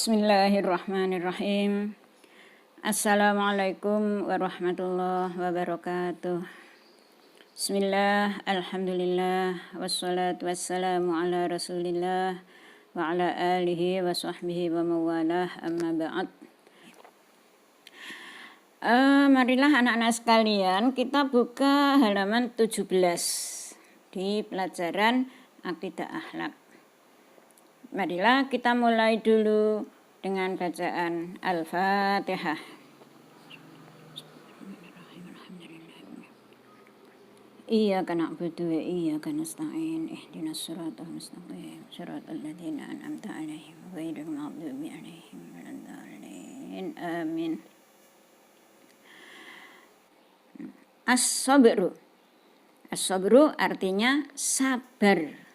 Bismillahirrahmanirrahim. Assalamualaikum warahmatullahi wabarakatuh. Bismillah, alhamdulillah, wassalatu wassalamu ala rasulillah wa ala alihi wa sahbihi wa mawalah, amma ba'd. Marilah anak-anak sekalian, kita buka halaman 17 di pelajaran Aqidah Akhlak. Marilah kita mulai dulu dengan bacaan Al-Fatihah. Iyyaka na'budu wa iyyaka nasta'in. Ihdinas siratal mustaqim. Shiratal ladzina an'amta 'alaihim ghairil maghdubi 'alaihim waladdallin. Amin. As-sabru. As-sabru artinya sabar.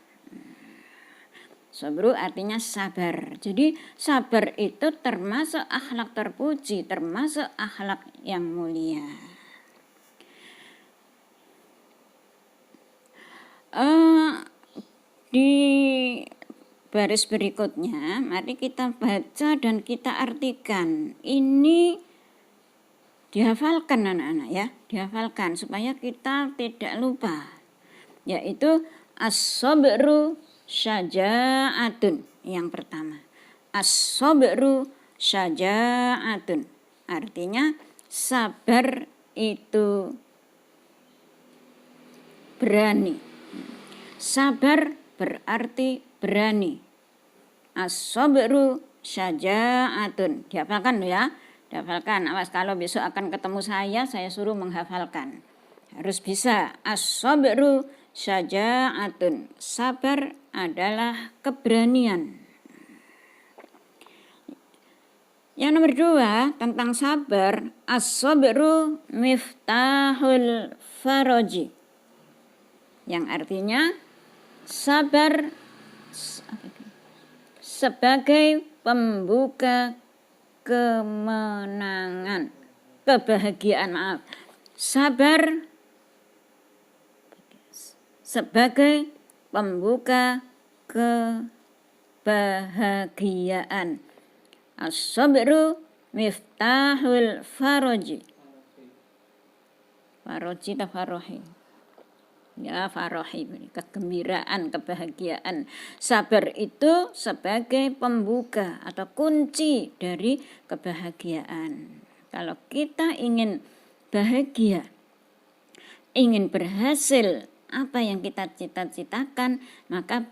Sabru artinya sabar. Jadi sabar itu termasuk akhlak terpuji, termasuk akhlak yang mulia. Di baris berikutnya, mari kita baca dan kita artikan. Ini dihafalkan anak-anak ya, dihafalkan supaya kita tidak lupa. Yaitu as-sabru syaja'atun, yang pertama. As-sabru syaja'atun, artinya sabar itu berani. Sabar berarti berani. As-sabru syaja'atun, dihafalkan ya, dihafalkan. Awas kalau besok akan ketemu saya suruh menghafalkan. Harus bisa. As-sabru syaja'atun, sabar adalah keberanian. Yang nomor 2 tentang sabar, as-sabru miftahul faraji, yang artinya sabar sebagai pembuka kemenangan, kebahagiaan, sabar sebagai pembuka kebahagiaan. As-sabru miftahul faraji. Faraji atau farahi? Ya, farahi, kegembiraan, kebahagiaan. Sabar itu sebagai pembuka atau kunci dari kebahagiaan. Kalau kita ingin bahagia, ingin berhasil apa yang kita cita-citakan, maka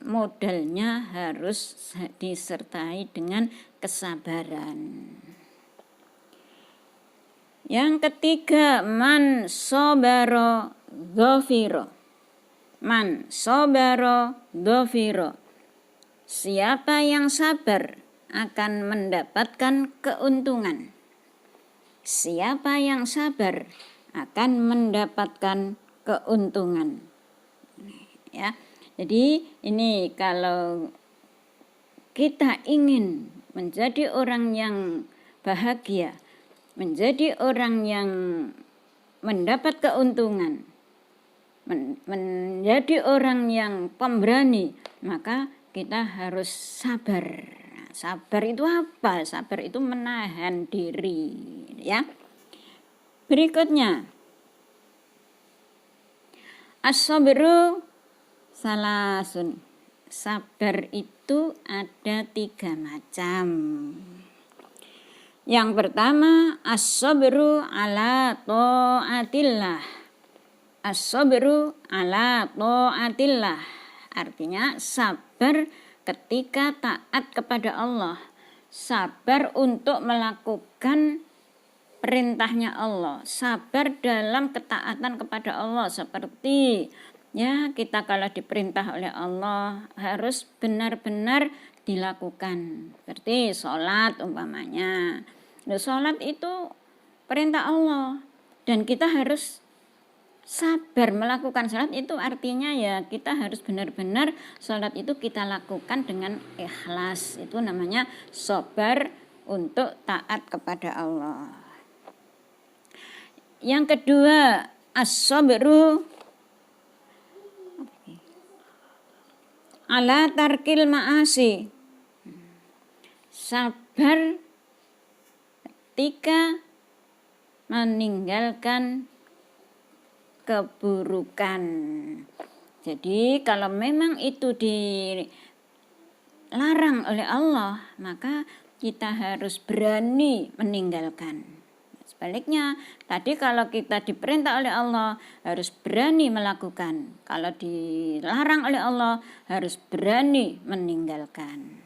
modalnya harus disertai dengan kesabaran. Yang ketiga, man sobaro dhofiro. Man sobaro dhofiro. Siapa yang sabar akan mendapatkan keuntungan. Siapa yang sabar akan mendapatkan keuntungan. Ya. Jadi ini kalau kita ingin menjadi orang yang bahagia, menjadi orang yang mendapat keuntungan, menjadi orang yang pemberani, maka kita harus sabar. Sabar itu apa? Sabar itu menahan diri, ya. Berikutnya, as-sabru salasun. Sabar itu ada 3 macam. Yang pertama, as-sabru ala ta'atillah. As-sabru ala ta'atillah, artinya sabar ketika taat kepada Allah. Sabar untuk melakukan perintahnya Allah, sabar dalam ketaatan kepada Allah, seperti ya kita kalau diperintah oleh Allah harus benar-benar dilakukan, seperti sholat umpamanya. Sholat itu perintah Allah dan kita harus sabar melakukan sholat itu, artinya ya kita harus benar-benar sholat itu kita lakukan dengan ikhlas. Itu namanya sabar untuk taat kepada Allah. Yang kedua, as-sabru ala tarkil ma'asi. sabar ketika meninggalkan keburukan. Jadi kalau memang itu dilarang oleh Allah, maka kita harus berani meninggalkan. Sebaliknya, tadi kalau kita diperintah oleh Allah, harus berani melakukan. Kalau dilarang oleh Allah, harus berani meninggalkan.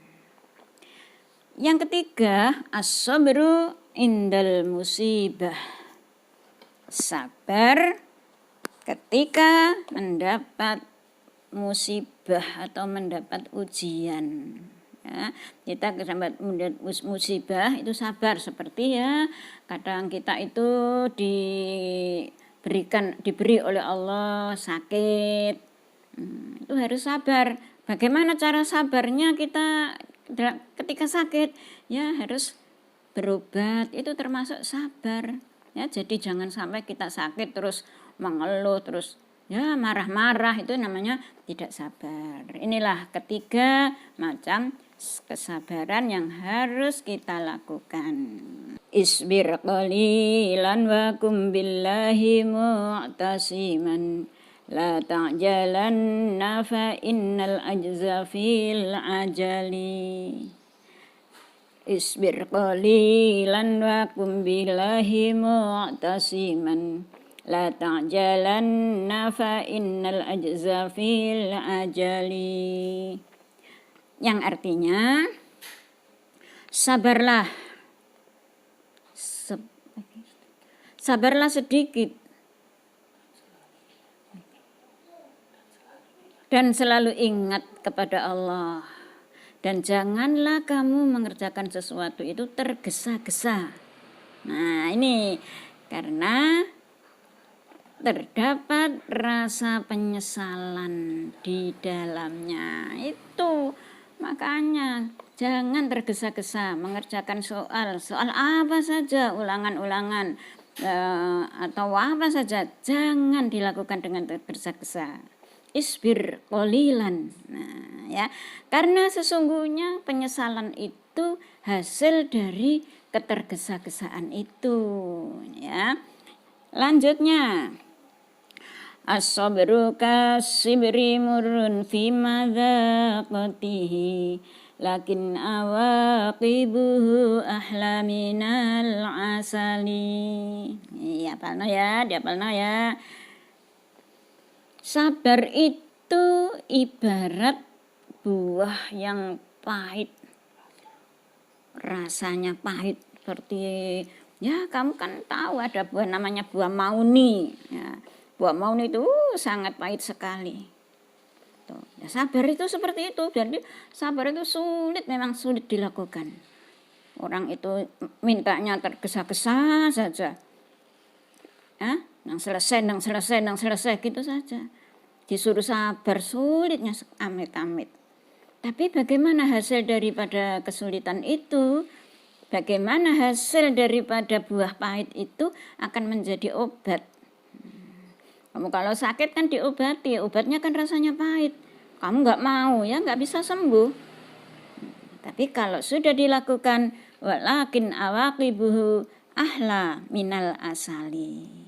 Yang ketiga, as-sabru indal musibah. Sabar ketika mendapat musibah atau mendapat ujian. Ya, kita mendapat musibah itu sabar, seperti ya kadang kita itu diberi oleh Allah sakit, itu harus sabar. Bagaimana cara sabarnya kita ketika sakit? Ya harus berobat, itu termasuk sabar. Ya, jadi jangan sampai kita sakit terus mengeluh, terus ya marah-marah, itu namanya tidak sabar. Inilah ketiga macam kesabaran yang harus kita lakukan. Isbir qalilan wa kum billahi mu'tasiman la ta'jalanna fa innal ajza fil ajali. Isbir qalilan wa kum billahi mu'tasiman la ta'jalanna fa innal ajza fil ajali. Yang artinya sabarlah sedikit dan selalu ingat kepada Allah. Dan janganlah kamu mengerjakan sesuatu itu tergesa-gesa. Nah, ini karena terdapat rasa penyesalan di dalamnya. Itu makanya jangan tergesa-gesa mengerjakan soal apa saja, ulangan-ulangan atau apa saja, jangan dilakukan dengan tergesa-gesa. Isbir qalilan. Nah, ya, karena sesungguhnya penyesalan itu hasil dari ketergesa-gesaan itu, ya. Lanjutnya, as-sabru kasibri murrun fi madzaqatihi lakin awaqibuhu ahla minal asali. Diapalno ya. Sabar itu ibarat buah yang pahit. Rasanya pahit, seperti ya kamu kan tahu ada buah namanya buah mauni. Ya, buah mauni itu sangat pahit sekali. Tuh, ya, sabar itu seperti itu. Jadi sabar itu memang sulit dilakukan. Orang itu mintanya tergesa-gesa saja. Nang selesai gitu saja. Disuruh sabar, sulitnya amit-amit. Tapi bagaimana hasil daripada kesulitan itu? Bagaimana hasil daripada buah pahit itu akan menjadi obat? Kamu kalau sakit kan diobati, obatnya kan rasanya pahit. Kamu nggak mau, ya nggak bisa sembuh. Tapi kalau sudah dilakukan, walakin awaqibuhu ahla minal asali.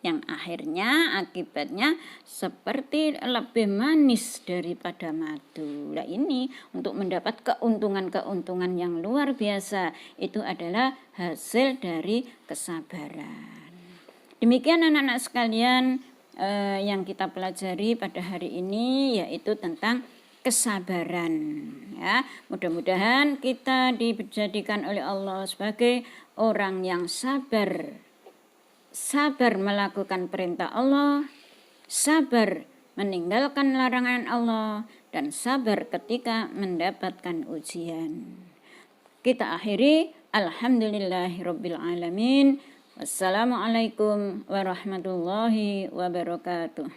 Yang akhirnya akibatnya seperti lebih manis daripada madu. Nah, ini untuk mendapat keuntungan-keuntungan yang luar biasa, itu adalah hasil dari kesabaran. Demikian anak-anak sekalian yang kita pelajari pada hari ini, yaitu tentang kesabaran. Ya, mudah-mudahan kita dijadikan oleh Allah sebagai orang yang sabar melakukan perintah Allah, sabar meninggalkan larangan Allah, dan sabar ketika mendapatkan ujian. Kita akhiri, alhamdulillahirabbil alamin. Wassalamualaikum warahmatullahi wabarakatuh.